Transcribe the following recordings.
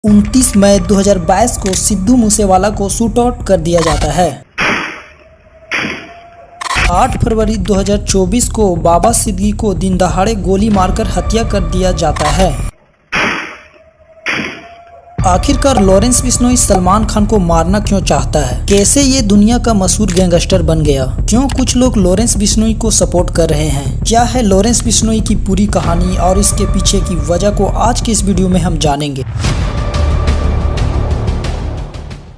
29 मई 2022 को सिद्धू मूसेवाला को shoot out कर दिया जाता है। 8 फरवरी 2024 को बाबा सिद्दीकी को दिन दहाड़े गोली मारकर हत्या कर दिया जाता है। आखिरकार लॉरेंस बिश्नोई सलमान खान को मारना क्यों चाहता है? कैसे ये दुनिया का मशहूर गैंगस्टर बन गया? क्यों कुछ लोग लॉरेंस बिश्नोई को सपोर्ट कर रहे हैं? क्या है लॉरेंस बिश्नोई की पूरी कहानी और इसके पीछे की वजह को आज के इस वीडियो में हम जानेंगे।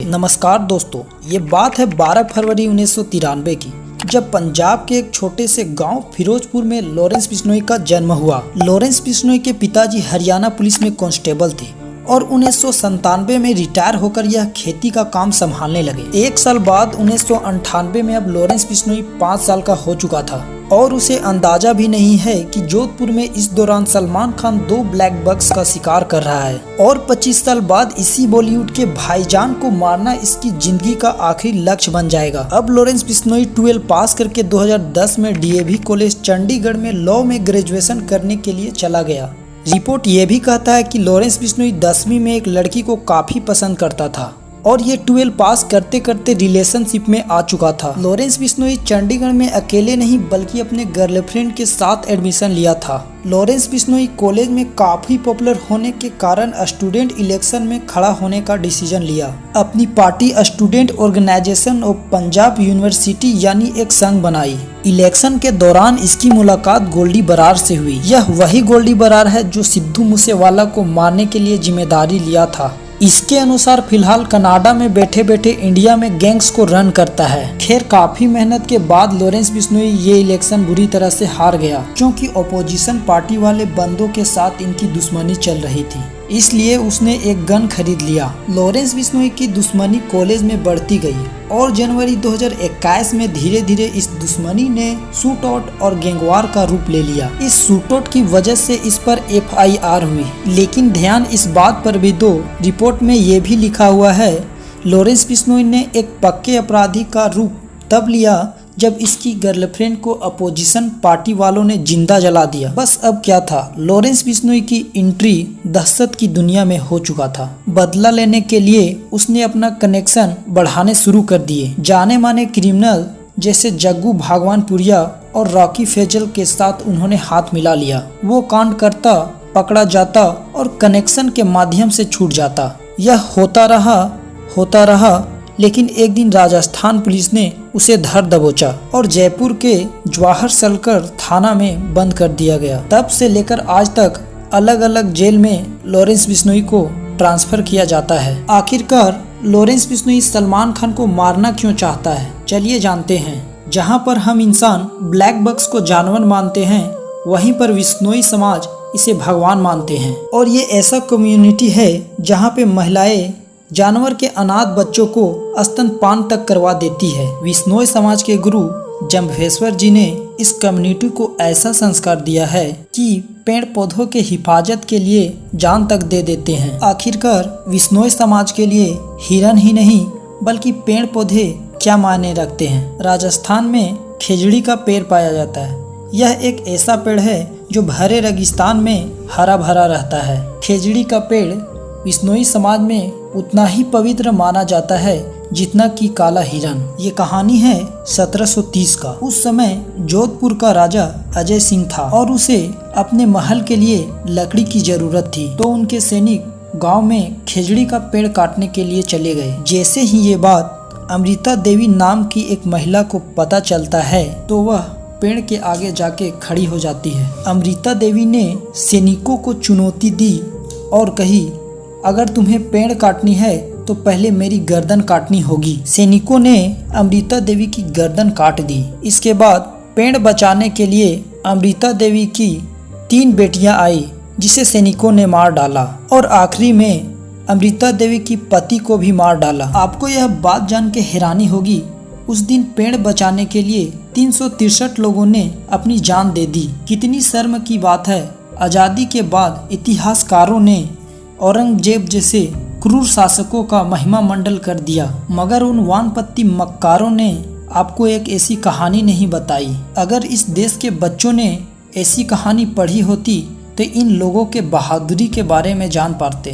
नमस्कार दोस्तों, ये बात है 12 फरवरी 1993 की, जब पंजाब के एक छोटे से गांव फिरोजपुर में लॉरेंस बिश्नोई का जन्म हुआ। लॉरेंस बिश्नोई के पिताजी हरियाणा पुलिस में कांस्टेबल थे और 1997 में रिटायर होकर यह खेती का काम संभालने लगे। एक साल बाद 1998 में अब लॉरेंस बिश्नोई 5 साल का हो चुका था और उसे अंदाजा भी नहीं है कि जोधपुर में इस दौरान सलमान खान 2 ब्लैक बक्स का शिकार कर रहा है और 25 साल बाद इसी बॉलीवुड के भाईजान को मारना इसकी जिंदगी का आखिरी लक्ष्य बन जाएगा। अब लॉरेंस बिश्नोई 12 पास करके 2010 में डीएवी कॉलेज चंडीगढ़ में लॉ में ग्रेजुएशन करने के लिए चला गया। रिपोर्ट ये भी कहता है कि लॉरेंस बिश्नोई 10वीं में एक लड़की को काफी पसंद करता था और ये 12 पास करते करते रिलेशनशिप में आ चुका था। लॉरेंस बिश्नोई चंडीगढ़ में अकेले नहीं बल्कि अपने गर्लफ्रेंड के साथ एडमिशन लिया था। लॉरेंस बिश्नोई कॉलेज में काफी पॉपुलर होने के कारण स्टूडेंट इलेक्शन में खड़ा होने का डिसीजन लिया। अपनी party student organisation of Punjab university यानी एक संघ बनाई। इलेक्शन के दौरान इसकी मुलाकात गोल्डी बरार से हुई। यह वही गोल्डी बरार है जो सिद्धू मूसेवाला को मारने के लिए जिम्मेदारी लिया था। इसके अनुसार फिलहाल कनाडा में बैठे बैठे इंडिया में गैंग्स को रन करता है। खैर काफी मेहनत के बाद लॉरेंस बिश्नोई ये इलेक्शन बुरी तरह से हार गया, क्योंकि अपोजिशन पार्टी वाले बंदों के साथ इनकी दुश्मनी चल रही थी, इसलिए उसने एक गन खरीद लिया। लॉरेंस बिश्नोई की दुश्मनी कॉलेज में बढ़ती गई और जनवरी 2021 में धीरे धीरे इस दुश्मनी ने शूट आउट और गैंगवार का रूप ले लिया। इस शूट आउट की वजह से इस पर FIR हुई, लेकिन ध्यान इस बात पर भी दो, रिपोर्ट में ये भी लिखा हुआ है लॉरेंस बिश्नोई ने एक पक्के अपराधी का रूप तब लिया जब इसकी गर्लफ्रेंड को अपोजिशन पार्टी वालों ने जिंदा जला दिया। बस अब क्या था, लॉरेंस बिश्नोई की एंट्री दहशत की दुनिया में हो चुका था। बदला लेने के लिए उसने अपना कनेक्शन बढ़ाने शुरू कर दिए। जाने माने क्रिमिनल जैसे जग्गू भागवानपुरिया और रॉकी फैजल के साथ उन्होंने हाथ मिला लिया। वो कांड करता, पकड़ा जाता और कनेक्शन के माध्यम से छूट जाता। यह होता रहा, लेकिन एक दिन राजस्थान पुलिस ने उसे धर दबोचा और जयपुर के जवाहर सर्कल थाना में बंद कर दिया गया। तब से लेकर आज तक अलग अलग जेल में लॉरेंस बिश्नोई को ट्रांसफर किया जाता है। आखिरकार लॉरेंस बिश्नोई सलमान खान को मारना क्यों चाहता है? चलिए जानते हैं। जहां पर हम इंसान ब्लैक बक्स को जानवर मानते हैं, वहीं पर बिश्नोई समाज इसे भगवान मानते हैं और ये ऐसा कम्युनिटी है जहाँ पे महिलाएं जानवर के अनाथ बच्चों को स्तनपान तक करवा देती है। बिश्नोई समाज के गुरु जम्भेश्वर जी ने इस कम्युनिटी को ऐसा संस्कार दिया है कि पेड़ पौधों के हिफाजत के लिए जान तक दे देते हैं। आखिरकार बिश्नोई समाज के लिए हिरन ही नहीं बल्कि पेड़ पौधे क्या मायने रखते हैं। राजस्थान में खेजड़ी का पेड़ पाया जाता है। यह एक ऐसा पेड़ है जो भरे रेगिस्तान में हरा भरा रहता है। खेजड़ी का पेड़ बिश्नोई समाज में उतना ही पवित्र माना जाता है जितना कि काला हिरन। ये कहानी है 1730 का। उस समय जोधपुर का राजा अजय सिंह था और उसे अपने महल के लिए लकड़ी की जरूरत थी, तो उनके सैनिक गांव में खेजड़ी का पेड़ काटने के लिए चले गए। जैसे ही ये बात अमृता देवी नाम की एक महिला को पता चलता है तो वह पेड़ के आगे जाके खड़ी हो जाती है। अमृता देवी ने सैनिकों को चुनौती दी और कही, अगर तुम्हें पेड़ काटनी है तो पहले मेरी गर्दन काटनी होगी। सैनिकों ने अमृता देवी की गर्दन काट दी। इसके बाद पेड़ बचाने के लिए अमृता देवी की 3 बेटियां आई जिसे सैनिकों ने मार डाला और आखिरी में अमृता देवी की पति को भी मार डाला। आपको यह बात जान के हैरानी होगी, उस दिन पेड़ बचाने के लिए 363 लोगों ने अपनी जान दे दी। कितनी शर्म की बात है। आज़ादी के बाद इतिहासकारों ने औरंगजेब जैसे क्रूर शासकों का महिमा मंडल कर दिया, मगर उन वानपत्ती मक्कारों ने आपको एक ऐसी कहानी नहीं बताई। अगर इस देश के बच्चों ने ऐसी कहानी पढ़ी होती तो इन लोगों के बहादुरी के बारे में जान पाते।